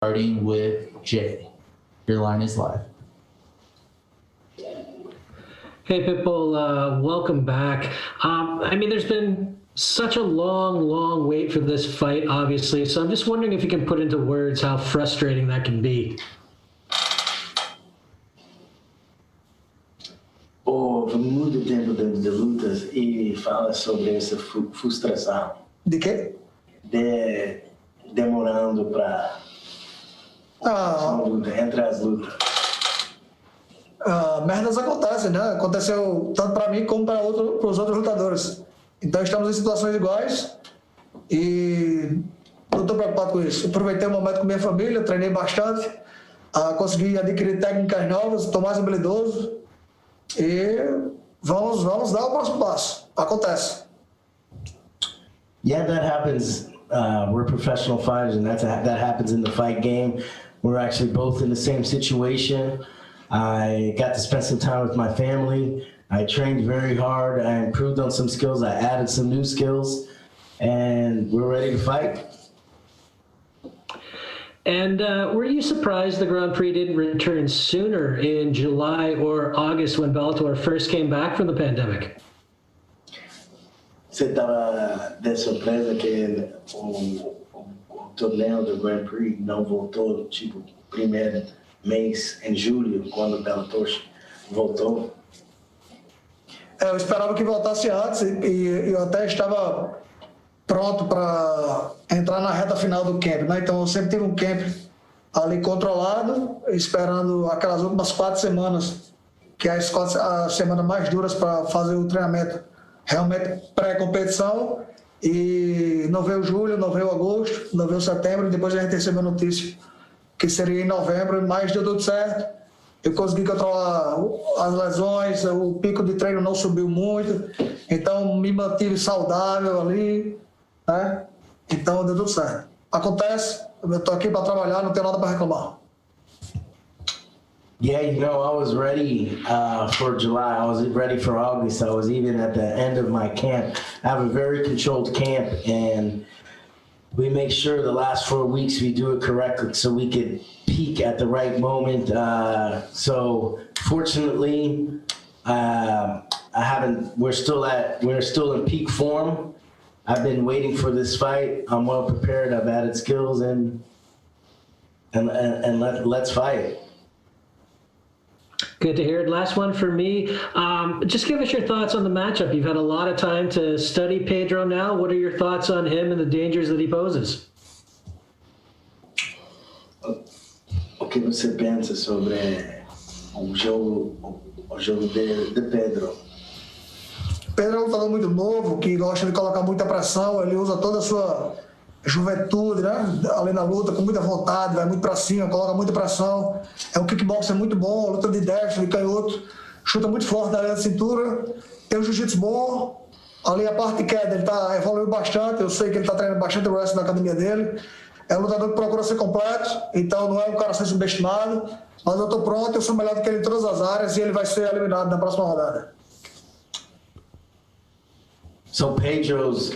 starting with Jay. Your line is live. Hey, Pitbull, welcome back. There's been such a long wait for this fight, obviously. So I'm just wondering if you can put into words how frustrating that can be. Houve muito tempo de lutas e fala sobre essa frustração. De quê? Demorando para entre as lutas. Merdas acontecem, né? Aconteceu tanto para mim como para os outros lutadores. Então estamos em situações iguais e não estou preocupado com isso. Aproveitei o momento com minha família, treinei bastante, consegui adquirir técnicas novas, estou mais habilidoso e vamos dar o próximo passo. Acontece. Yeah, that happens. We're professional fighters, and that happens in the fight game. We're actually both in the same situation. I got to spend some time with my family. I trained very hard. I improved on some skills. I added some new skills, and we're ready to fight. And were you surprised the Grand Prix didn't return sooner in July or August when Bellator first came back from the pandemic? Você estava de surpresa que o torneio do Grand Prix não voltou, tipo, primeiro mês em julho, quando o Bellator voltou? Eu esperava que voltasse antes e eu até estava pronto para entrar na reta final do camp, né? Então eu sempre tive um camp ali controlado, esperando aquelas últimas 4 semanas, que é as semanas mais duras para fazer o treinamento realmente pré-competição, e não veio julho, não veio agosto, não veio setembro, e depois a gente recebeu a notícia que seria em novembro, mas deu tudo certo. Eu consegui controlar as lesões, o pico de treino não subiu muito, então me mantive saudável ali, né? Então deu tudo certo. Acontece, eu estou aqui para trabalhar, não tenho nada para reclamar. Yeah, I was ready for July. I was ready for August. I was even at the end of my camp. I have a very controlled camp, and we make sure the last 4 weeks we do it correctly so we could peak at the right moment. So fortunately, we're still in peak form. I've been waiting for this fight. I'm well prepared. I've added skills and let's fight. Good to hear it. Last one for me. Just give us your thoughts on the matchup. You've had a lot of time to study Pedro now. What are your thoughts on him and the dangers that he poses? O que você pensa sobre o jogo de Pedro? Pedro é um lutador muito novo, que gosta de colocar muita pressão, ele usa toda a sua juventude, né? Ali na luta, com muita vontade, vai muito pra cima, coloca muita pressão. É um kickboxer muito bom, luta de destro, de canhoto, chuta muito forte na linha da cintura, tem um jiu-jitsu bom. Ali a parte de queda, ele evoluiu bastante, eu sei que ele está treinando bastante o wrestling na academia dele. É um lutador que procura ser completo, então não é um cara a ser subestimado, mas eu estou pronto, eu sou melhor do que ele em todas as áreas e ele vai ser eliminado na próxima rodada. So Pedro's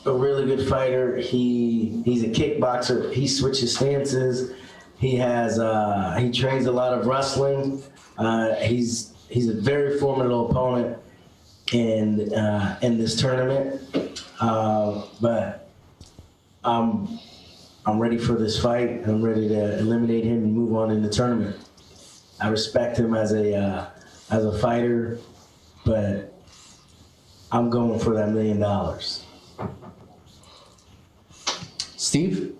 a really good fighter. He's a kickboxer. He switches stances. He trains a lot of wrestling. He's a very formidable opponent in this tournament. But I'm ready for this fight. I'm ready to eliminate him and move on in the tournament. I respect him as a fighter, but I'm going for that $1 million. Steve?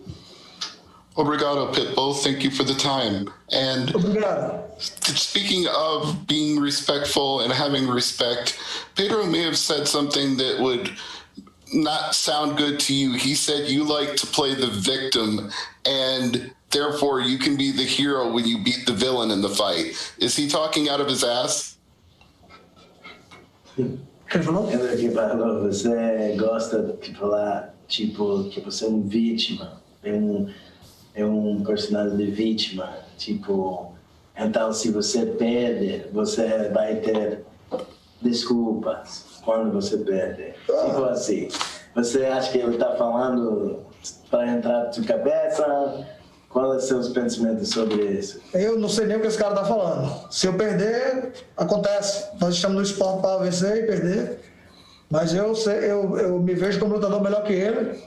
Obrigado, Pitbull. Thank you for the time. And speaking of being respectful and having respect, Pedro may have said something that would not sound good to you. He said you like to play the victim, and therefore you can be the hero when you beat the villain in the fight. Is he talking out of his ass? Lembra que falou, você gosta de falar, tipo, que você é vítima, é um personagem de vítima, tipo, então se você perde, você vai ter desculpas quando você perde. Tipo assim, você acha que ele está falando para entrar na sua cabeça Qual é seus pensamentos sobre isso? Eu não sei nem o que esse cara tá falando. Se eu perder, acontece. Nós estamos no esporte para vencer e perder. Mas eu me vejo como lutador melhor que ele.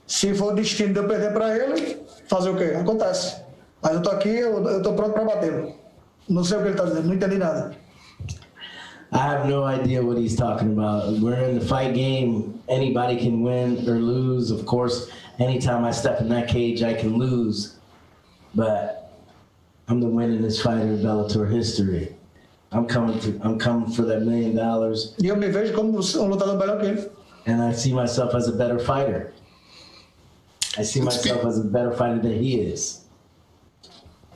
Se for o destino de eu perder para ele, fazer o quê? Acontece. Mas eu tô aqui, eu tô pronto para batê-lo. Não sei o que ele tá dizendo, não entendi nada. I have no idea what he's talking about. We're in the fight game. Anybody can win or lose. Of course, anytime I step in that cage, I can lose. But I'm the winningest fighter in Bellator history. I'm coming for that $1 million. E eu me vejo como um lutador melhor que ele. And I see myself as a better fighter. I see myself as a better fighter than he is.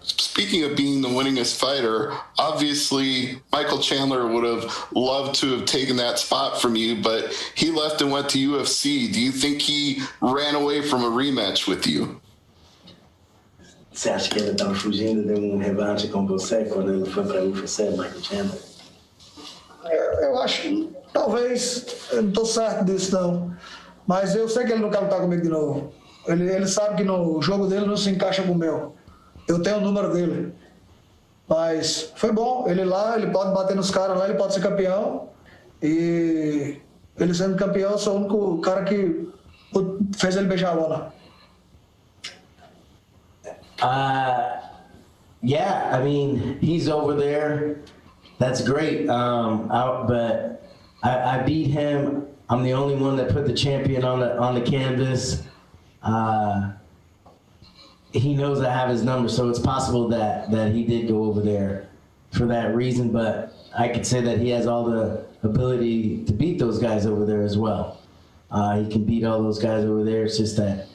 Speaking of being the winningest fighter, obviously Michael Chandler would have loved to have taken that spot from you, but he left and went to UFC. Do you think he ran away from a rematch with you? Você acha que ele estava fugindo de revanche com você quando ele foi para UFC, Michael Chandler? Eu acho, talvez, eu não estou certo disso não. Mas eu sei que ele não quer lutar comigo de novo. Ele sabe que o jogo dele não se encaixa com o meu. Eu tenho o número dele. Mas foi bom. Ele lá, ele pode bater nos caras lá, ele pode ser campeão. E ele sendo campeão, eu sou o único cara que fez ele beijar a bola. Yeah, I mean, he's over there. That's great. But I beat him. I'm the only one that put the champion on the canvas. He knows I have his number, so it's possible that he did go over there for that reason. But I could say that he has all the ability to beat those guys over there as well. He can beat all those guys over there. It's just that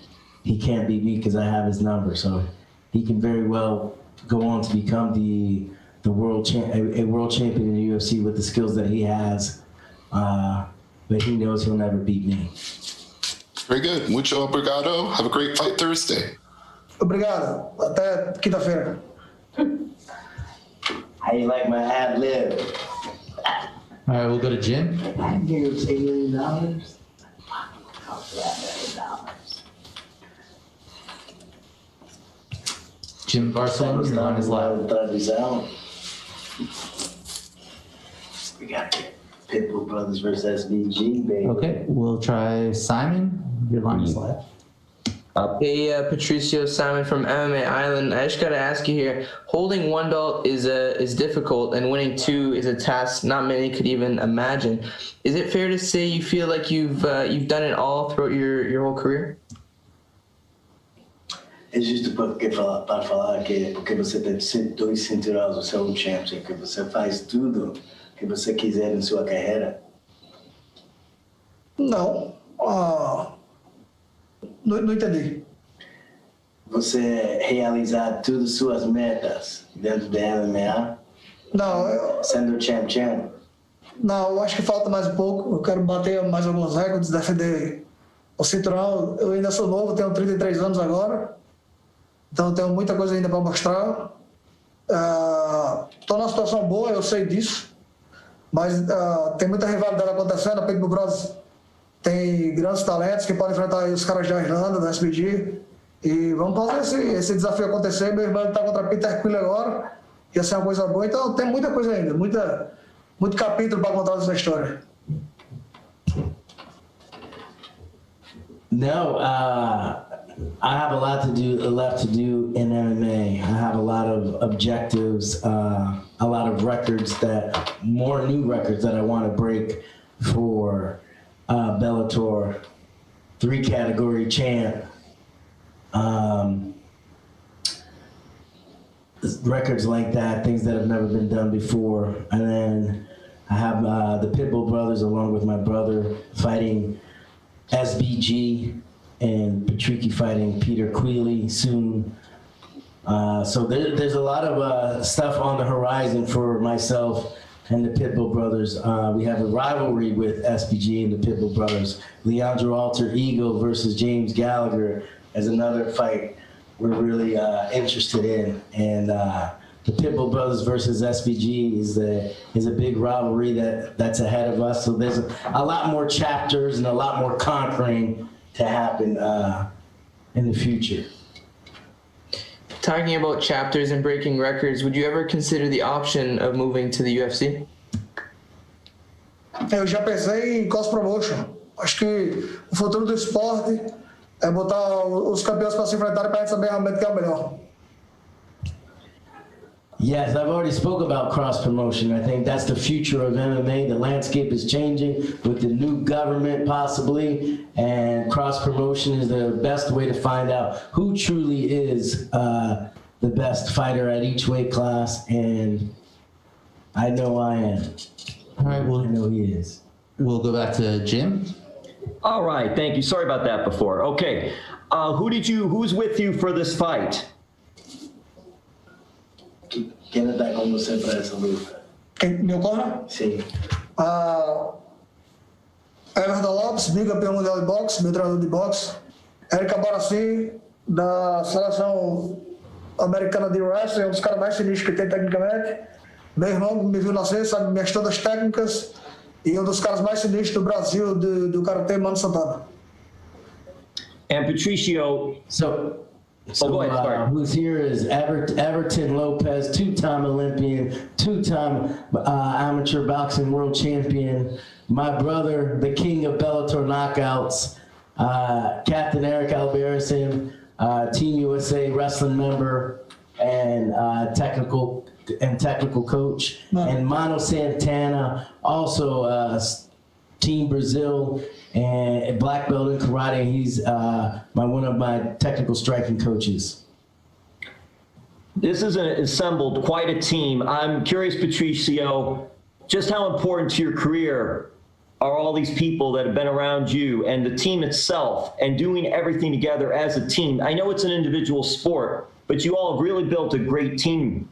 he can't beat me because I have his number. So he can very well go on to become a world champion in the UFC with the skills that he has. But he knows he'll never beat me. Very good. Mucho obrigado. Have a great fight Thursday. Obrigado. Até quinta-feira. How you like my ad lib? All right, we'll go to Jim. I give $8 million. How for that $1 million? Jim Barcelona, your line is live. We got Pitbull Brothers versus SBG, baby. Okay, we'll try Simon. Your line is live. Hey, Patricio, Simon from MMA Island. I just got to ask you here, holding one belt is difficult, and winning two is a task not many could even imagine. Is it fair to say you feel like you've done it all throughout your whole career? É justo para falar que porque você tem 2 cinturões, você é um champion, que você faz tudo que você quiser em sua carreira? Não. Não entendi. Você realizar todas suas metas dentro da MMA? Não, sendo champion? Não, eu acho que falta mais um pouco. Eu quero bater mais alguns recordes, defender o cinturão. Eu ainda sou novo, tenho 33 anos agora. Então tenho muita coisa ainda para mostrar. Estou numa situação boa, eu sei disso. Mas tem muita rivalidade acontecendo. A Pitbull Brothers tem grandes talentos que podem enfrentar os caras da Irlanda, da SBG. E vamos fazer esse desafio acontecer. Meu irmão está contra Peter Quill agora. Ia ser uma coisa boa. Então tem muita coisa ainda, muito capítulo para contar dessa história. No, I have a lot left to do in MMA. I have a lot of objectives, a lot of records more new records that I want to break for Bellator, 3-category champ. Records like that, things that have never been done before. And then I have the Pitbull Brothers along with my brother fighting SBG and Patrico fighting Peter Queally soon. So there's a lot of stuff on the horizon for myself and the Pitbull Brothers. We have a rivalry with SBG and the Pitbull Brothers. Leandro Alter Ego versus James Gallagher as another fight we're really interested in. And the Pitbull Brothers versus SBG is a big rivalry that's ahead of us. So there's a lot more chapters and a lot more conquering to happen in the future. Talking about chapters and breaking records, would you ever consider the option of moving to the UFC? Eu já pensei em cross promotion. Acho que o futuro do esporte é botar os campeões para se enfrentarem para a gente saber realmente quem é o melhor. Yes, I've already spoke about cross promotion. I think that's the future of MMA. The landscape is changing with the new government possibly, and cross promotion is the best way to find out who truly is the best fighter at each weight class, and I know I am. All right, I know he is. we'll go back to Jim. All right, thank you. Sorry about that before. Okay, who's with you for this fight? Quem está com você para essa luta? Meu corner? Sim. Everton Lopes, bicampeão mundial de boxe, meu treinador de boxe. Érica Barassi, da seleção americana de wrestling, é um dos caras mais sinistros que tem tecnicamente. Meu irmão me viu nascer, sabe minhas todas técnicas. E um dos caras mais sinistros do Brasil, do Karatê, Mano Santana. And Patricio, go ahead, sorry. Who's here is Everton Lopez, two-time Olympian, two-time amateur boxing world champion. My brother, the king of Bellator knockouts, Captain Eric Alberison, Team USA wrestling member, and technical coach. And Mano Santana, also Team Brazil and black belt in karate. He's one of my technical striking coaches. This is assembled quite a team. I'm curious, Patricio, just how important to your career are all these people that have been around you and the team itself and doing everything together as a team? I know it's an individual sport, but you all have really built a great team.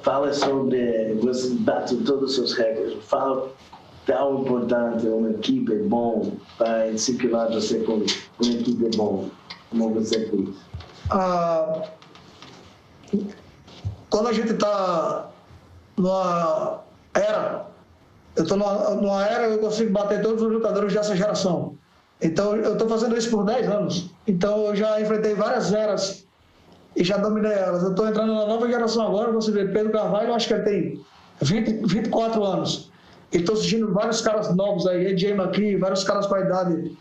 Fala sobre você bater todos os seus recordes. Fala tão importante uma equipe bom para disciplinar você com uma equipe bom, como você fez. Quando a gente está numa era, eu estou numa era eu consigo bater todos os lutadores dessa geração. Então eu estou fazendo isso por 10 anos. Então eu já enfrentei várias eras e já dominei elas. Eu estou entrando na nova geração agora, você vê Pedro Carvalho, eu acho que ele tem 24 anos. E estou assistindo vários caras novos aí, AJ McKee, vários caras com a idade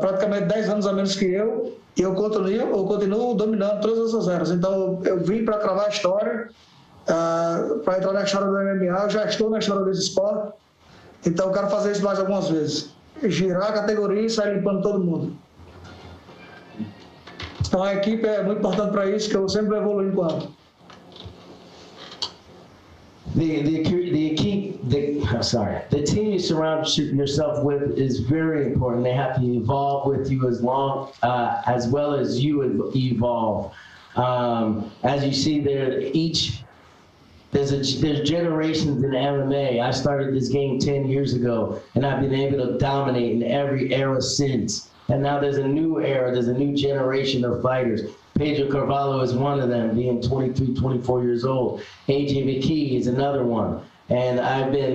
praticamente 10 anos a menos que eu. E eu continuo dominando todas essas eras. Então eu vim para cravar a história, para entrar na história do MMA. Eu já estou na história desse esporte. Então eu quero fazer isso mais algumas vezes. Girar a categoria e sair limpando todo mundo. Então a equipe é muito importante para isso, que eu sempre vou evoluir enquanto. The team you surround yourself with is very important. They have to evolve with you as well as you evolve. As you see, there's generations in MMA. I started this game 10 years ago, and I've been able to dominate in every era since. And now there's a new era, there's a new generation of fighters. Pedro Carvalho is one of them, being 23, 24 years old. AJ McKee is another one. And I've been,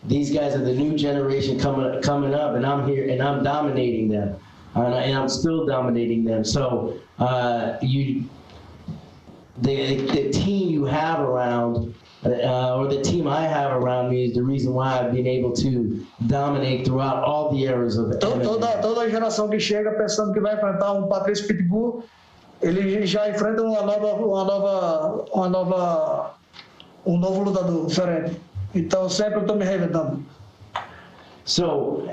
these guys are the new generation coming up, and I'm here and I'm dominating them. And I'm still dominating them. So the team you have around, or the team I have around me is the reason why I've been able to dominate throughout all the eras of MMA. Toda geração que chega pensando que vai enfrentar um Patricio Pitbull, ele já enfrenta um novo lutador diferente. Então sempre eu estou me reinventando. So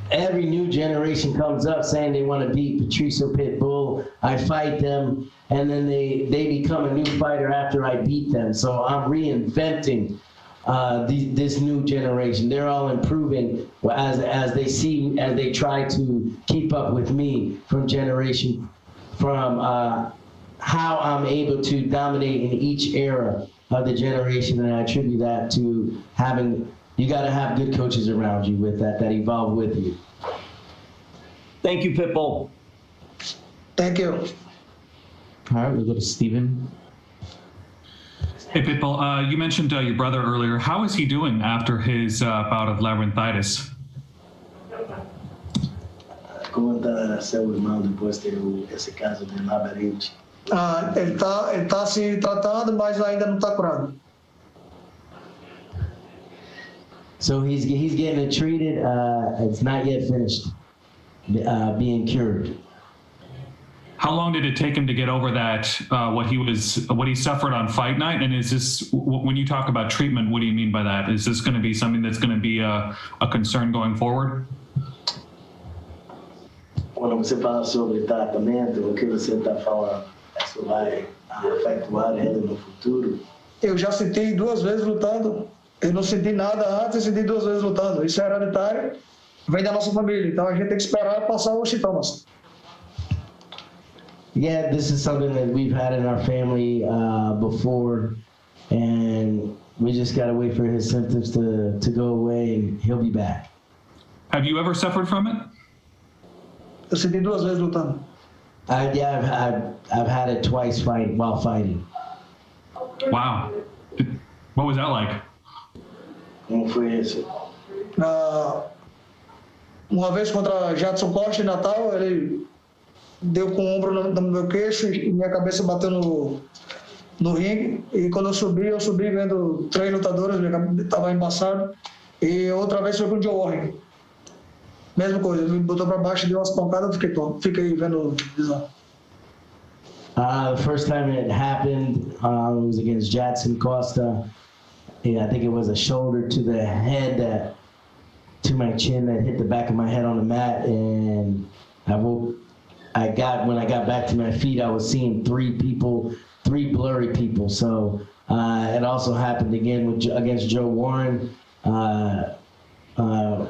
every new generation comes up saying they want to beat Patricio Pitbull. I fight them, and then they become a new fighter after I beat them. So I'm reinventing this new generation. They're all improving as they try to keep up with me from how I'm able to dominate in each era of the generation, and I attribute that to you got to have good coaches around you with that evolve with you. Thank you, Pitbull. Thank you. All right, we'll go to Steven. Hey, Pitbull, you mentioned your brother earlier. How is he doing after his bout of labyrinthitis? Como está seu irmão depois de ter esse caso de labirinte? Ele tá se tratando, mas ainda não está curado. So he's getting it treated. It's not yet finished being cured. How long did it take him to get over that? What he suffered on fight night? And is this, when you talk about treatment, what do you mean by that? Is this going to be something that's going to be a concern going forward? Quando você fala sobre tratamento, o que você está falando? Isso vai afetar ele no futuro? Eu já senti 2 vezes lutando. Eu não senti nada antes e senti 2 vezes lutando. Isso é hereditário, vem da nossa família. Então a gente tem que esperar passar os sintomas. Yeah, this is something that we've had in our family before, and we just gotta wait for his symptoms to go away, and he'll be back. Have you ever suffered from it? Eu senti 2 vezes lutando. Yeah, I've had it twice while fighting. Wow. What was that like? Como foi isso? Uma vez contra Jadson Costa em Natal, ele deu com o ombro no meu queixo e minha cabeça bateu no ringue. E quando eu subi vendo 3 lutadores, minha cabeça estava embaçado. E outra vez foi com o Joe Warren. Mesma coisa, ele me botou para baixo, deu umas pancadas, eu fiquei vendo visão. The first time it happened, it was against Jadson Costa. Yeah, I think it was a shoulder to the head to my chin that hit the back of my head on the mat, and when I got back to my feet, I was seeing 3 blurry people. So it also happened again against Joe Warren.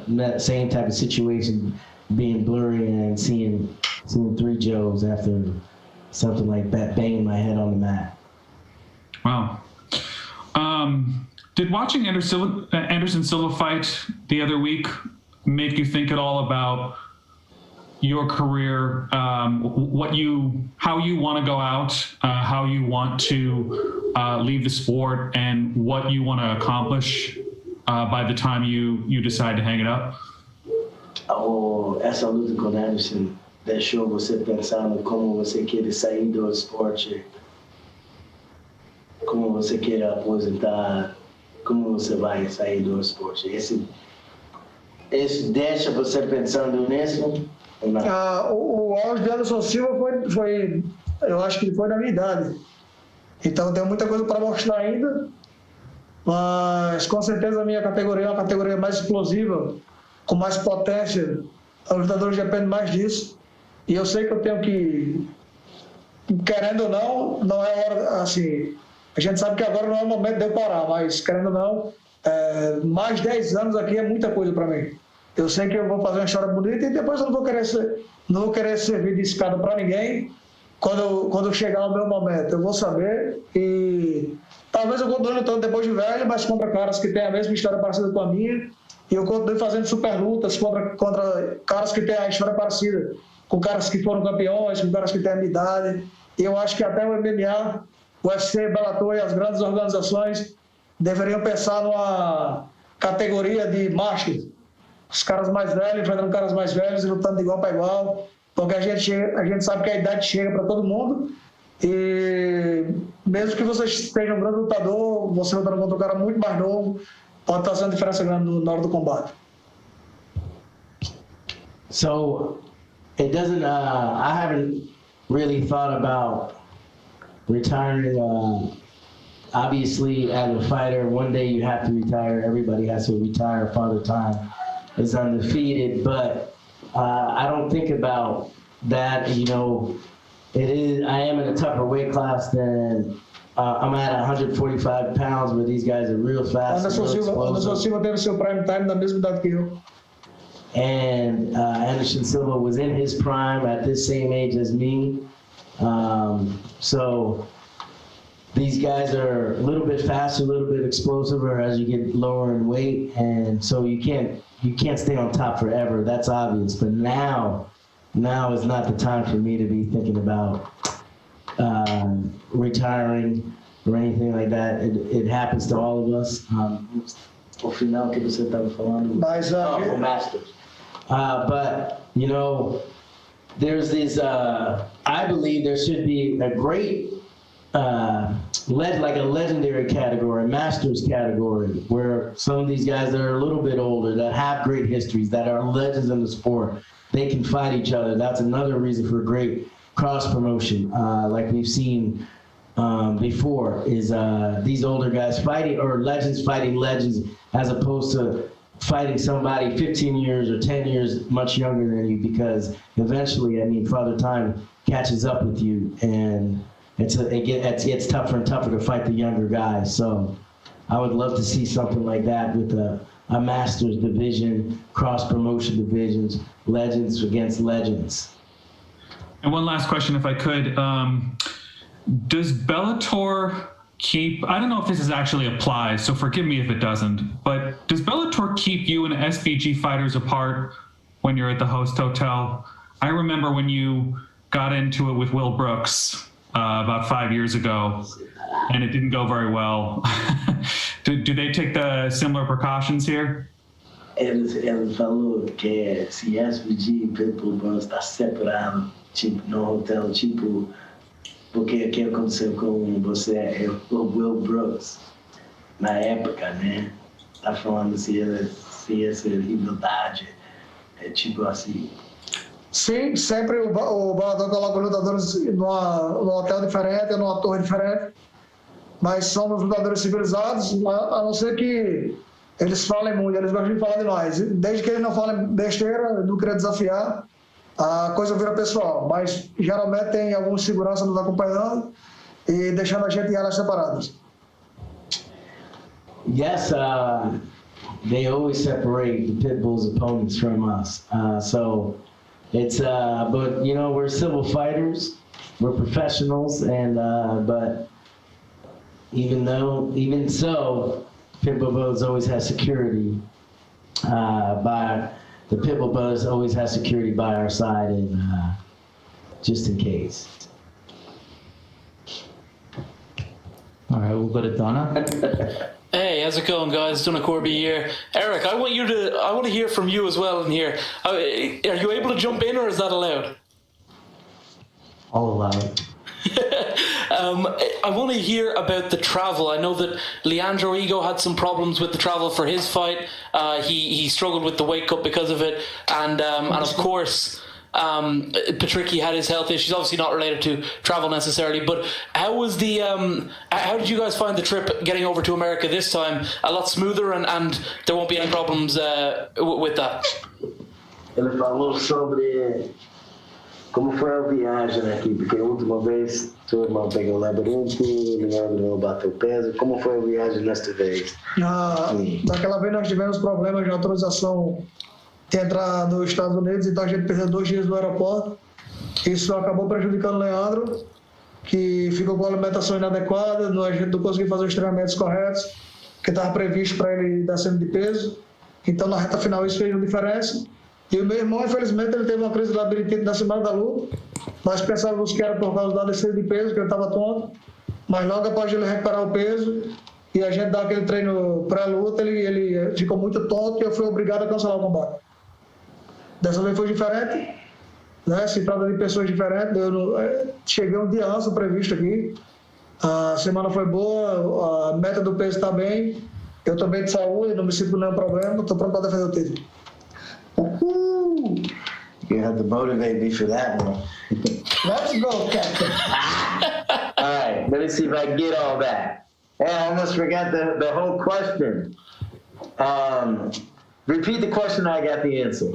That same type of situation, being blurry and seeing 3 Joes after something like that, banging my head on the mat. Wow. Did watching Anderson Silva fight the other week make you think at all about your career, how you want to go out, how you want to leave the sport, and what you want to accomplish by the time you decide to hang it up? Essa luta com o Anderson deixou você pensando como você quer sair do esporte, como você quer aposentar, como você vai sair do esporte. Esse deixa você pensando nisso? O auge de Anderson Silva foi, eu acho que foi na minha idade. Então tem muita coisa para mostrar ainda, mas com certeza a minha categoria é uma categoria mais explosiva, com mais potência. Os lutadores dependem mais disso. E eu sei que eu tenho que, querendo ou não é hora, assim, a gente sabe que agora não é o momento de eu parar, mas querendo ou não, mais 10 anos aqui é muita coisa para mim. Eu sei que eu vou fazer uma história bonita e depois eu não vou querer servir de escada para ninguém. Quando chegar o meu momento, eu vou saber, e talvez eu continue lutando depois de velho, mas contra caras que têm a mesma história parecida com a minha, e eu continue fazendo super lutas contra caras que têm a história parecida, com caras que foram campeões, com caras que têm a minha idade. E eu acho que até o MMA, o UFC, Bellator e as grandes organizações deveriam pensar numa categoria de Master. Os caras mais velhos enfrentando caras mais velhos e lutando de igual para igual, porque a gente sabe que a idade chega para todo mundo, e mesmo que você esteja um grande lutador, você lutando contra um cara muito mais novo, pode estar fazendo diferença grande na hora do combate. So it doesn't, I haven't really thought about retiring. Obviously, as a fighter, one day you have to retire. Everybody has to retire. Father Time is undefeated, but I don't think about that. You know, I am in a tougher weight class than I'm at 145 pounds, where these guys are real fast. Anderson Silva teve seu prime time na mesma idade que eu. And Anderson Silva was in his prime at this same age as me. So these guys are a little bit faster, a little bit explosiver as you get lower in weight, and so you can't stay on top forever. That's obvious. But now is not the time for me to be thinking about retiring or anything like that. It happens to all of us. O final que você estava falando. Mas Masters. But you know, there's this, I believe there should be a great, like a legendary category, a masters category, where some of these guys that are a little bit older, that have great histories, that are legends in the sport, they can fight each other. That's another reason for great cross promotion, like we've seen before, is these older guys fighting, or legends fighting legends, as opposed to fighting somebody 15 years or 10 years much younger than you, because eventually, I mean, Father Time catches up with you, and it gets tougher and tougher to fight the younger guys. So I would love to see something like that with a Masters division, cross-promotion divisions, legends against legends. And one last question, if I could. Does Bellator keep, I don't know if this is actually applies, so forgive me if it doesn't, but does Bellator keep you and SBG fighters apart when you're at the host hotel? I remember when you got into it with Will Brooks about 5 years ago, and it didn't go very well. Do they take the similar precautions here? Ele falou que se SBG e Pitbull vão estar separados, tipo, no hotel, tipo, porque o que aconteceu com você, o Will Brooks, na época, né? Tá falando se essa rivalidade é tipo assim. Sim, sempre o Bellator coloca os lutadores num hotel diferente, numa torre diferente, mas somos lutadores civilizados, a não ser que eles falem muito, eles gostam de falar de nós. Desde que eles não falem besteira, não queria desafiar, a coisa vira pessoal, mas geralmente tem algum segurança nos acompanhando e deixando a gente em áreas separadas. Yes, they always separate the Pitbull's opponents from us. So it's, but you know, we're civil fighters, we're professionals, and but even so, Pitbull Brothers always has security. The Pitbull Brothers always has security by our side, and just in case. All right, we'll go to Donna. Hey, how's it going, guys? Donna Corby here. Eric, I want to hear from you as well in here. Are you able to jump in, or is that allowed? All allowed. I want to hear about the travel. I know that Leandro Ego had some problems with the travel for his fight. He struggled with the weight cut because of it, and of course, Patrico had his health issues. Obviously, not related to travel necessarily. But how was the? How did you guys find the trip getting over to America this time? A lot smoother, and there won't be any problems with that. Ele falou sobre como foi a viagem aqui, porque a última vez seu irmão pegou o labirinto, o Leandro bateu peso. Como foi a viagem nesta vez? Daquela vez nós tivemos problemas de autorização de entrar nos Estados Unidos, então a gente perdeu 2 dias no aeroporto. Isso acabou prejudicando o Leandro, que ficou com a alimentação inadequada, a gente não conseguiu fazer os treinamentos corretos, que estava previsto para ele descendo de peso. Então na reta final isso fez uma diferença. E o meu irmão, infelizmente, ele teve uma crise de labirintite na semana da luta. Nós pensávamos que era por causa da descida de peso, que ele estava tonto. Mas logo após ele recuperar o peso e a gente dar aquele treino pré-luta, ele ficou muito tonto e eu fui obrigado a cancelar o combate. Dessa vez foi diferente, né? Se trata de pessoas diferentes. Cheguei um dia antes do previsto aqui. A semana foi boa, a meta do peso está bem. Eu estou bem de saúde, não me sinto com nenhum problema. Estou pronto para defender o título. You have to motivate me for that one. Let's go, Captain. All right, let me see if I can get all that. Hey, I almost forgot the whole question. Repeat the question, I got the answer.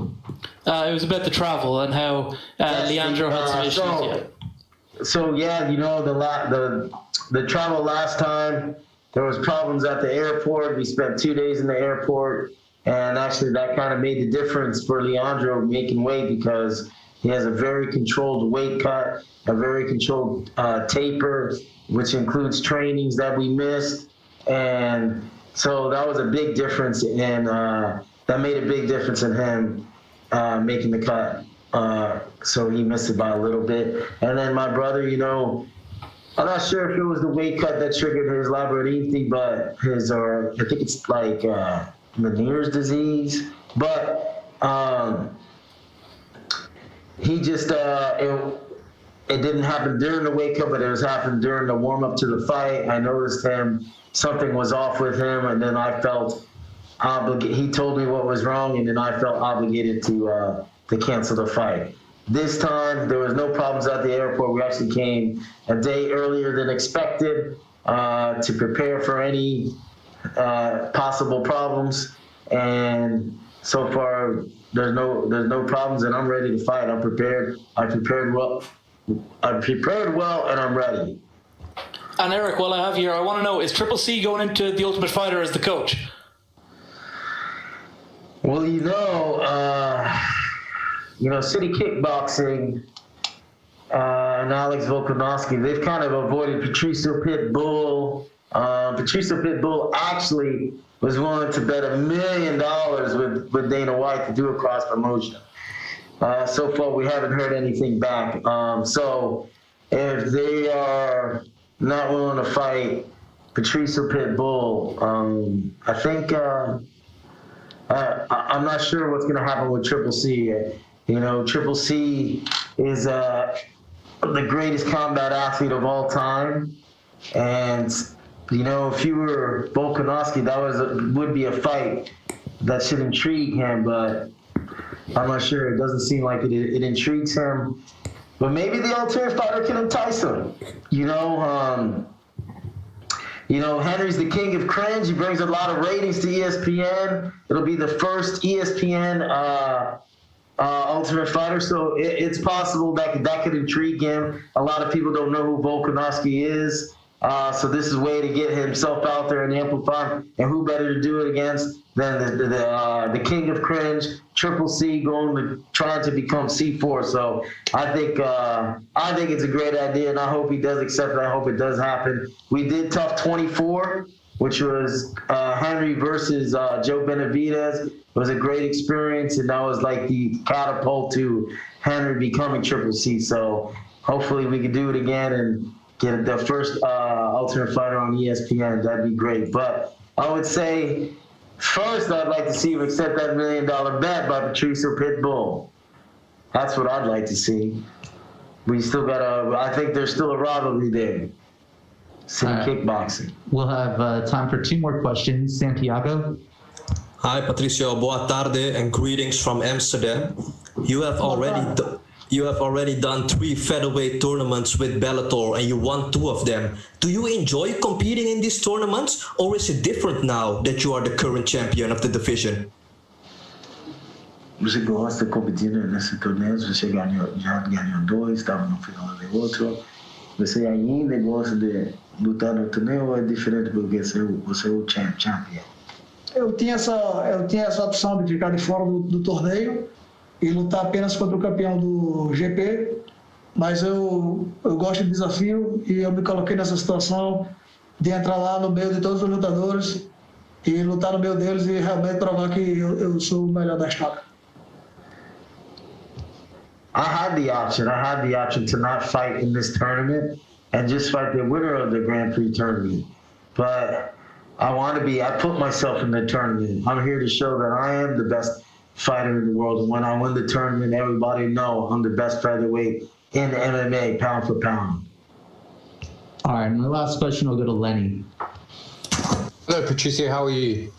It was about the travel and how Leandro had some issues. So yeah, you know, the travel last time, there was problems at the airport. We spent 2 days in the airport. And actually, that kind of made the difference for Leandro making weight, because he has a very controlled weight cut, a very controlled taper, which includes trainings that we missed. And so that was a big difference, and that made a big difference in him making the cut. So he missed it by a little bit. And then my brother, you know, I'm not sure if it was the weight cut that triggered his labyrinthe, but I think it's like Meniere's disease. But he just it didn't happen during the wake up, but it was happening during the warm up to the fight. I noticed something was off with him, and then I felt obligated. He told me what was wrong, and then I felt obligated to cancel the fight. This time there was no problems at the airport. We actually came a day earlier than expected to prepare for any possible problems, and so far there's no problems, and I'm ready to fight. I'm prepared. I prepared well, and I'm ready. And Eric, while I have you here, I want to know, is Triple C going into The Ultimate Fighter as the coach? Well, City Kickboxing and Alex Volkanovski, they've kind of avoided Patricio Pitbull. Patricio Pitbull actually was willing to bet $1 million with Dana White to do a cross promotion. So far, we haven't heard anything back. So if they are not willing to fight Patricio Pitbull, I think I'm not sure what's going to happen with Triple C. Triple C is the greatest combat athlete of all time, and if you were Volkanovski, that would be a fight that should intrigue him, but I'm not sure. It doesn't seem like it intrigues him. But maybe the Ultimate Fighter can entice him. Henry's the king of cringe. He brings a lot of ratings to ESPN. It'll be the first ESPN Ultimate Fighter, so it's possible that could intrigue him. A lot of people don't know who Volkanovski is. So this is a way to get himself out there and amplify him. And who better to do it against than the king of cringe, Triple C, trying to become C4. So I think it's a great idea, and I hope he does accept it. I hope it does happen. We did Tough 24, which was Henry versus Joe Benavidez. It was a great experience, and that was like the catapult to Henry becoming Triple C. So hopefully we can do it again and get the first Ultimate Fighter on ESPN. That'd be great. But I would say first I'd like to see him accept that $1 million bet by Patricio Pitbull. That's what I'd like to see. We still I think there's still a rivalry there. City Kickboxing. We'll have time for 2 more questions. Santiago? Hi, Patricio. Boa tarde and greetings from Amsterdam. You have already done 3 featherweight tournaments with Bellator, and you won 2 of them. Do you enjoy competing in these tournaments, or is it different now that you are the current champion of the division? Você gosta de competir nesses torneios? Você já ganhou 2, estava no final do outro. Você ainda gosta de lutar no torneio, ou é diferente porque você é o champion? Eu tinha essa opção de ficar de fora do torneio e lutar apenas contra o campeão do GP, mas eu gosto de desafio e eu me coloquei nessa situação de entrar lá no meio de todos os lutadores e lutar no meio deles e realmente provar que eu sou o melhor da história. I had the option to not fight in this tournament and just fight the winner of the Grand Prix tournament, but I put myself in the tournament. I'm here to show that I am the best fighter in the world, and when I win the tournament, everybody know I'm the best featherweight in the MMA, pound for pound. All right, my last question will go to Lenny. Hello, Patricio, how are you?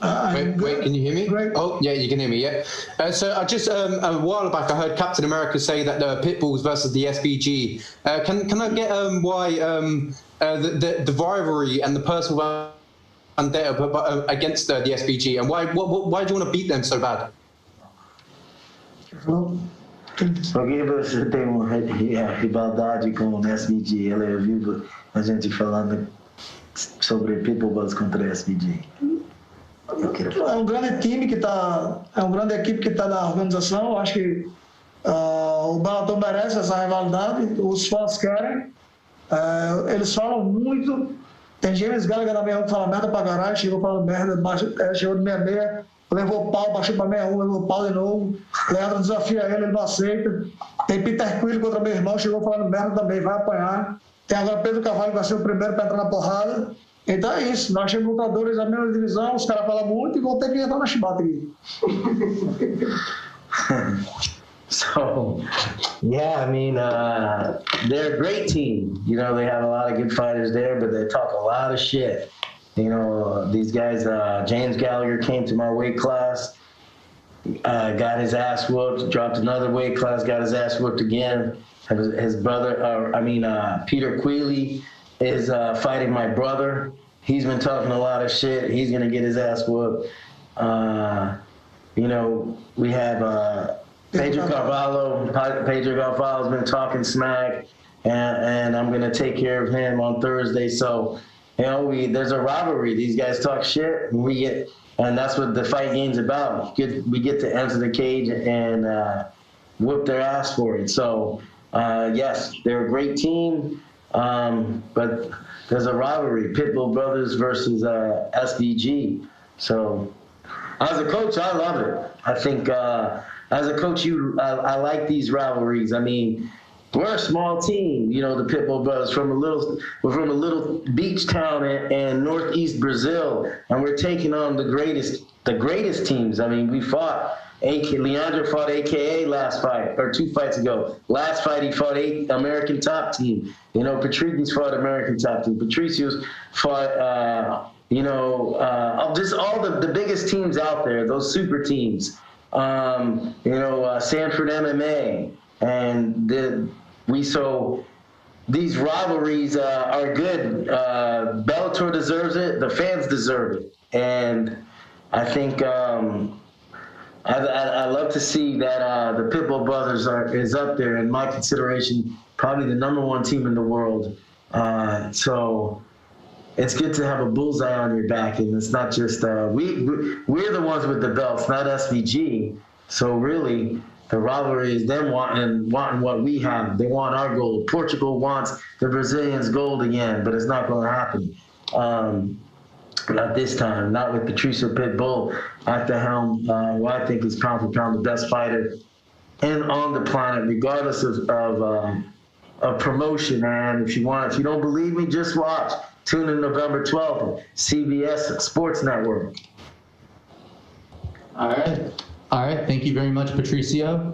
Wait, can you hear me? Great. Oh, yeah, you can hear me, yeah. So I just, a while back, I heard Captain America say that the Pitbulls versus the SBG. Can I get why the rivalry and the personal vendetta against the SBG, and why do you want to beat them so bad? Porque você tem uma rivalidade com o SBG. Ela ouviu a gente falando sobre Pitbulls contra SBG. É um grande time é uma grande equipe que está na organização. Eu acho que o Bellator merece essa rivalidade. Os fãs querem. Eles falam muito. Tem James Gallagher na 61 que fala merda pra caralho, chegou falando merda, chegou de 66, levou pau, baixou pra 61, levou pau de novo. Leandro desafia ele não aceita. Tem Peter Quill contra meu irmão, chegou falando merda também, vai apanhar. Tem agora Pedro Carvalho que vai ser o primeiro pra entrar na porrada. Então é isso, nós temos lutadores da mesma divisão, os caras falam muito e vão ter que entrar na chibata aqui. So, yeah, I mean, they're a great team. You know, they have a lot of good fighters there, but they talk a lot of shit. You know, these guys, James Gallagher came to my weight class, got his ass whooped, dropped another weight class, got his ass whooped again. His brother, Peter Queeley is fighting my brother. He's been talking a lot of shit. He's going to get his ass whooped. You know, we have Pedro Carvalho. Pedro Carvalho's been talking smack, and I'm going to take care of him on Thursday. So, you know, there's a rivalry. These guys talk shit, and that's what the fight game's about. We get to enter the cage and whoop their ass for it. So, yes, they're a great team, but there's a rivalry, Pitbull Brothers versus SBG. So, as a coach, I love it. I think as a coach, I like these rivalries. I mean, we're a small team, you know, the Pitbull Brothers. We're from a little beach town in northeast Brazil, and we're taking on the greatest teams. I mean, we fought. Leandro fought AKA last fight, or 2 fights ago. Last fight, he fought American Top Team. You know, Patrico's fought American Top Team. Patricio's fought, just all the biggest teams out there, those super teams. Sanford MMA. And these rivalries are good. Bellator deserves it. The fans deserve it. And I think I love to see that the Pitbull Brothers is up there in my consideration, probably the #1 team in the world. So it's good to have a bullseye on your back, and it's not just we're the ones with the belts, not SVG. So really, the rivalry is them wanting what we have. They want our gold. Portugal wants the Brazilians' gold again, but it's not going to happen. Not this time. Not with Patricio Pitbull at the helm, who I think is pound for pound the best fighter on the planet, regardless of promotion, man. If you don't believe me, just watch. Tune in November 12th, CBS Sports Network. All right. Thank you very much, Patricio.